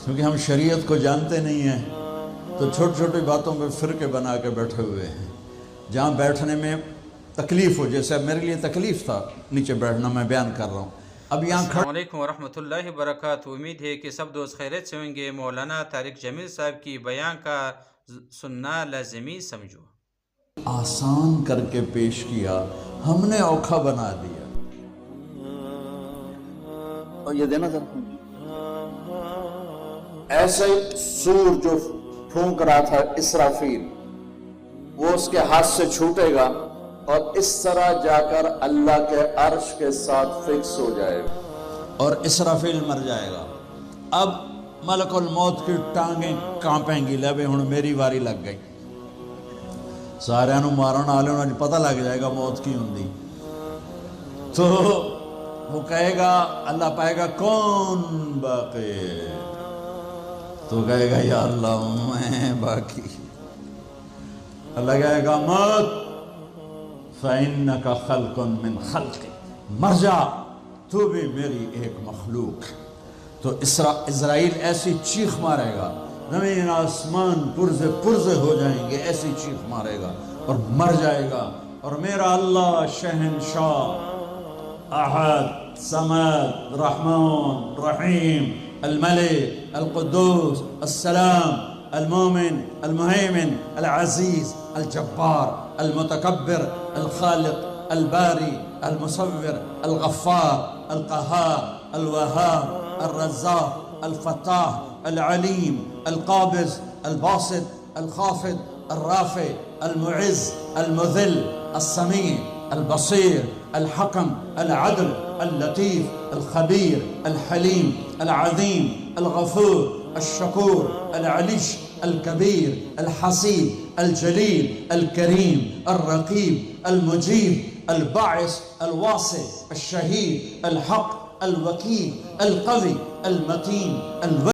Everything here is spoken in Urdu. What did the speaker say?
کیونکہ ہم شریعت کو جانتے نہیں ہیں تو چھوٹی چھوٹی باتوں پہ فرقے بنا کے بیٹھے ہوئے ہیں. جہاں بیٹھنے میں تکلیف ہو، جیسے میرے لیے تکلیف تھا نیچے بیٹھنا، میں بیان کر رہا ہوں. اب یہاں السلام علیکم ورحمۃ اللہ وبرکاتہ. امید ہے کہ سب دوست خیریت سے ہوں گے. مولانا طارق جمیل صاحب کی بیان کا سننا لازمی سمجھو. آسان کر کے پیش کیا، ہم نے اوکھا بنا دیا. اور یہ دینا ذرا. ایسے سور جو پھونک رہا تھا اسرافیل، وہ اس کے ہاتھ سے چھوٹے گا اور اس طرح جا کر اللہ کے عرش کے ساتھ فکس ہو جائے گا اور اسرافیل مر جائے گا. اب ملک الموت کی ٹانگیں کانپیں گی، لے ہن میری واری لگ گئی. سارے نو مارن والے انہوں پتہ لگ جائے گا موت کی ہوندی. تو وہ کہے گا، اللہ پائے گا کون باقی، تو کہے گا یا اللہ میں باقی. اللہ کہے گا موت فَإِنَّكَ خَلْقٌ مِّن خَلْقِ، مر جا، تو بھی میری ایک مخلوق. تو اسرائیل ایسی چیخ مارے گا، زمین آسمان پرزے پرزے ہو جائیں گے، ایسی چیخ مارے گا اور مر جائے گا. اور میرا اللہ شہنشاہ احد صمد رحمان رحیم الملك القدوس السلام المؤمن المهيمن العزيز الجبار المتكبر الخالق الباري المصور الغفار القهار الوهاب الرزاق الفتاح العليم القابض الباسط الخافض الرافع المعز المذل السميع البصير الحكم العدل اللطيف الخبير الحليم العظيم الغفور الشكور العليش الكبير الحسيب الجليل الكريم الرقيب المجيب الباعث الواسع الشهيد الحق الوكيل القوي المتين